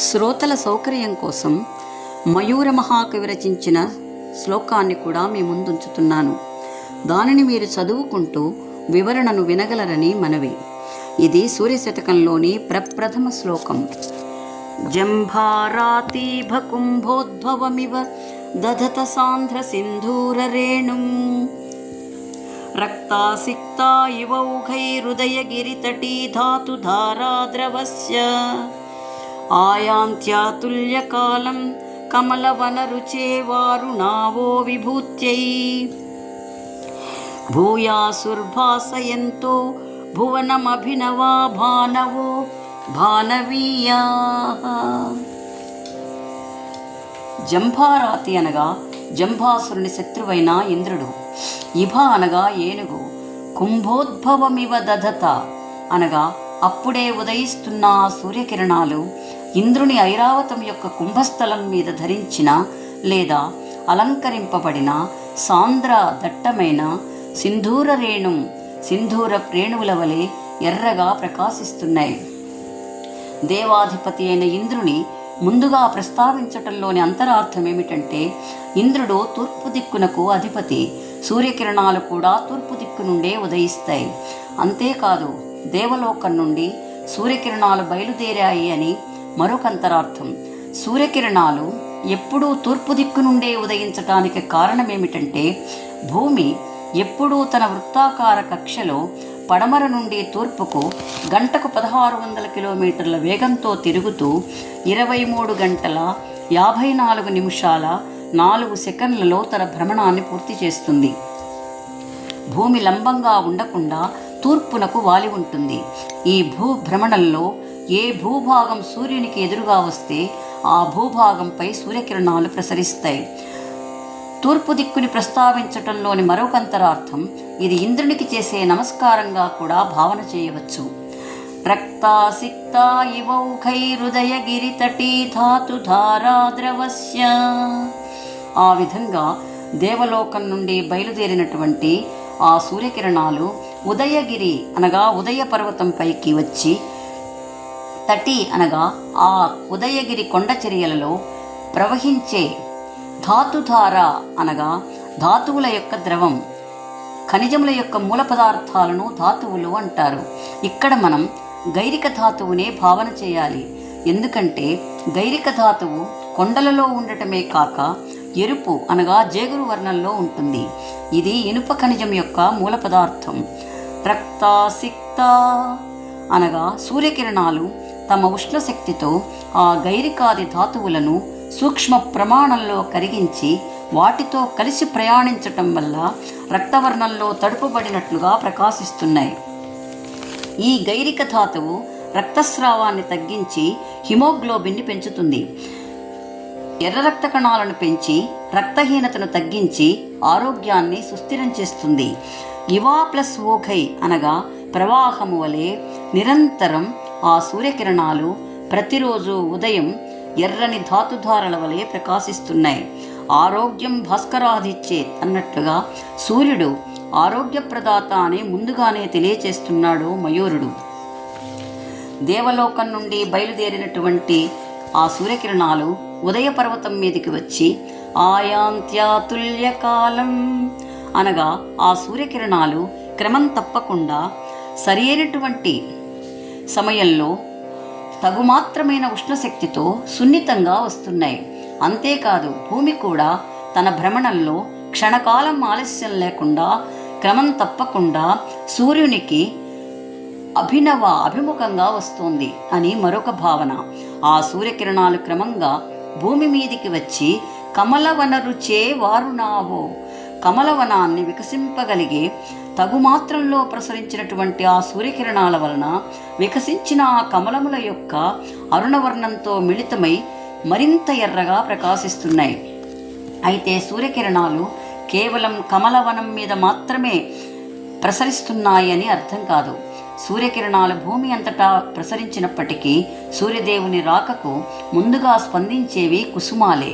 శ్రోతల సౌకర్యం కోసం మయూర మహాకవి రచించిన శ్లోకాన్ని కూడా మీ ముందుంచుతున్నాను. దానిని మీరు చదువుకుంటూ వివరణను వినగలరని మనవి. ఇది సూర్యశతకంలోని ప్రప్రథమ శ్లోకం. జంభారాతీభ కుంభోద్భవమివ దధత సాంధ్ర సింధూరరేణుం రక్తాసిక్తా ఇవౌఘైరుదయగిరితటీ ధాతుధారాద్రవస్య ఆయాంత్యాతుల్యకాలం కమలవనరుచే వారుణావో విభూత్యై భూయాసుర్భాసయంతో భువనమభినవా భానవో భానవీయాః. జంభారాతి అనగా జంభాసురుని శత్రువైన ఇంద్రుడు. ఇభ అనగా ఏనుగు. కుంభోద్భవమివ దధత అనగా అప్పుడే ఉదయిస్తున్న ఆ సూర్యకిరణాలు ఇంద్రుని ఐరావతం యొక్క కుంభస్థలం మీద ధరించిన లేదా అలంకరింపబడిన సాంద్ర దట్టమైన సింధూర రేణుం సింధూర రేణువుల వలె ఎర్రగా ప్రకాశిస్తున్నాయి. దేవాధిపతి అయిన ఇంద్రుని ముందుగా ప్రస్తావించటంలోని అంతరార్థం ఏమిటంటే, ఇంద్రుడు తూర్పు దిక్కునకు అధిపతి. సూర్యకిరణాలు కూడా తూర్పు దిక్కు నుండే ఉదయిస్తాయి. అంతేకాదు, దేవలోకం నుండి సూర్యకిరణాలు బయలుదేరాయి అని మరొక అంతరార్థం. సూర్యకిరణాలు ఎప్పుడూ తూర్పు దిక్కు నుండే ఉదయించటానికి కారణమేమిటంటే, భూమి ఎప్పుడూ తన వృత్తాకార కక్షలో పడమర నుండి తూర్పుకు గంటకు 1600 కిలోమీటర్ల వేగంతో తిరుగుతూ 23 గంటల 54 నిమిషాల 4 సెకండ్లలో తన భ్రమణాన్ని పూర్తి చేస్తుంది. భూమి లంబంగా ఉండకుండా తూర్పునకు వాలి ఉంటుంది. ఈ భ్రమణంలో ఏ భూభాగం సూర్యునికి ఎదురుగా వస్తే ఆ భూభాగంపై సూర్యకిరణాలు ప్రసరిస్తాయి. తూర్పు దిక్కుని ప్రస్తావించటంలోని మరొక అంతరార్థం, ఇది ఇంద్రునికి చేసే నమస్కారంగా కూడా భావన చేయవచ్చు. రక్తాసిక్తా ఇవౌఘైరుదయగిరితటీ ధాతుధారాద్రవస్య. ఆ విధంగా దేవలోకం నుండి బయలుదేరినటువంటి ఆ సూర్యకిరణాలు ఉదయగిరి అనగా ఉదయ పర్వతంపైకి వచ్చి, తటి అనగా ఆ ఉదయగిరి కొండచర్యలలో ప్రవహించే ధాతుధార అనగా ధాతువుల యొక్క ద్రవం. ఖనిజముల యొక్క మూల పదార్థాలను ధాతువులు అంటారు. ఇక్కడ మనం గైరిక ధాతువునే భావన చేయాలి. ఎందుకంటే గైరిక ధాతువు కొండలలో ఉండటమే కాక ఎరుపు అనగా జేగురు వర్ణంలో ఉంటుంది. ఇది ఇనుప ఖనిజం యొక్క మూల పదార్థం. రక్తాసిక్త అనగా సూర్యకిరణాలు తమ ఉష్ణశక్తితో ఆ గైరికాది ధాతువులను సూక్ష్మ ప్రమాణంలో కరిగించి వాటితో కలిసి ప్రయాణించటం వల్ల రక్తవర్ణంలో తడుపబడినట్లుగా ప్రకాశిస్తున్నాయి. ఈ గైరిక ధాతువు రక్తస్రావాన్ని తగ్గించి హిమోగ్లోబిన్ని పెంచుతుంది. ఎర్ర రక్త కణాలను పెంచి రక్తహీనతను తగ్గించి ఆరోగ్యాన్ని సుస్థిరం చేస్తుంది. ఇవా ప్లస్ ఓఘై అనగా ప్రవాహము వలె నిరంతరం ఆ సూర్యకిరణాలు ప్రతిరోజు ఉదయం ఎర్రని ధాతుధారల వలె ప్రకాశిస్తున్నాయి. ఆరోగ్యం భాస్కరాదిచ్చే అన్నట్లుగా సూర్యుడు ఆరోగ్యప్రదాత అని ముందుగానే తెలియచేస్తున్నాడు మయూరుడు. దేవలోకం నుండి బయలుదేరినటువంటి ఆ సూర్యకిరణాలు ఉదయ పర్వతం మీదకి వచ్చి ఆయాంత్యాతుల్యకాలం అనగా ఆ సూర్యకిరణాలు క్రమం తప్పకుండా సరైనటువంటి సమయంలో తగుమాత్రమైన ఉష్ణశక్తితో సున్నితంగా వస్తున్నాయి. అంతేకాదు, భూమి కూడా తన భ్రమణంలో క్షణకాలం ఆలస్యం లేకుండా క్రమం తప్పకుండా సూర్యునికి అభిముఖంగా వస్తుంది అని మరొక భావన. ఆ సూర్యకిరణాలు క్రమంగా భూమి మీదికి వచ్చి కమలవనరుచే వారుణావో కమలవనాన్ని వికసింపగలిగే తగుమాత్రంలో ప్రసరించినటువంటి ఆ సూర్యకిరణాల వలన వికసించిన ఆ కమలముల యొక్క అరుణవర్ణంతో మిళితమై మరింత ఎర్రగా ప్రకాశిస్తున్నాయి. అయితే సూర్యకిరణాలు కేవలం కమలవనం మీద మాత్రమే ప్రసరిస్తున్నాయని అర్థం కాదు. సూర్యకిరణాలు భూమి అంతటా ప్రసరించినప్పటికీ సూర్యదేవుని రాకకు ముందుగా స్పందించేవి కుసుమాలే.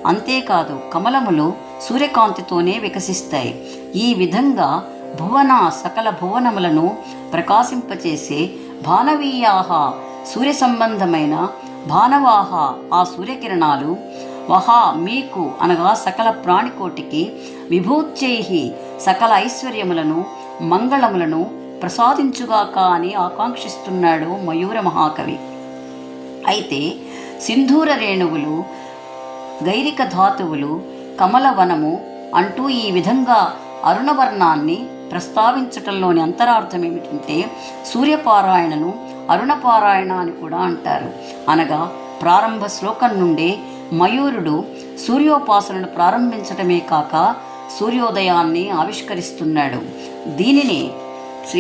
అంతేకాదు, కమలములు సూర్యకాంతితోనే వికసిస్తాయి. ఈ విధంగా భువన సకల భువనములను ప్రకాశింపచేసే భానవీయాహ సూర్య సంబంధమైన భానవాహ ఆ సూర్యకిరణాలు వహా మీకు అనగా సకల ప్రాణికోటికి విభూత్యై సకల ఐశ్వర్యములను మంగళములను ప్రసాదించుగాక అని ఆకాంక్షిస్తున్నాడు మయూర మహాకవి. అయితే సింధూర రేణువులు, గైరిక ధాతువులు, కమలవనము అంటూ ఈ విధంగా అరుణవర్ణాన్ని ప్రస్తావించటంలోని అంతరార్థం ఏమిటంటే సూర్యపారాయణను అరుణపారాయణ అని కూడా అంటారు. అనగా ప్రారంభ శ్లోకం నుండే మయూరుడు సూర్యోపాసనను ప్రారంభించటమే కాక సూర్యోదయాన్ని ఆవిష్కరిస్తున్నాడు. దీనిని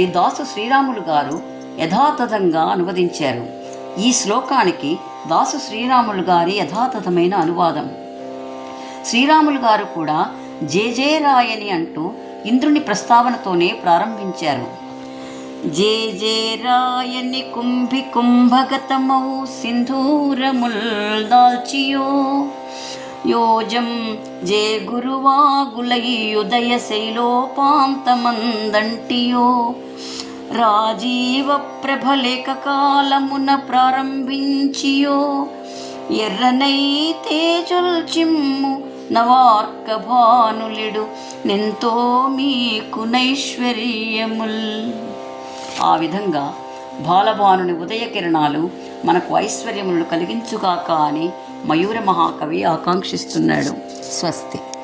దాసు శ్రీరాములు గారు యథాతథంగా అనువదించారు. ఈ శ్లోకానికి దాసు శ్రీరాములు గారి యథాతథమైన అనువాదం. శ్రీరాములు గారు కూడా జేజేరాయని అంటూ ఇంద్రుని ప్రస్తావనతోనే ప్రారంభించారు. జేజేరాయని కుంభి కుంభగతమౌ సింధూరముల్ దాల్చియో యోజం జే గురువాగులయుదయ శైలోపాంతమందంటియో రాజీవ ప్రభలేక కాలమున ప్రారంభించియో ఎర్రనై తేజుల్ చిమ్ము నవార్క భానులిడు నెంతో మీకు నైశ్వర్యముల్. ఆ విధంగా బాలభానుని ఉదయ కిరణాలు మనకు ఐశ్వర్యములను కలిగించుగాక అని మయూర మహాకవి ఆకాంక్షిస్తున్నాడు. స్వస్తి.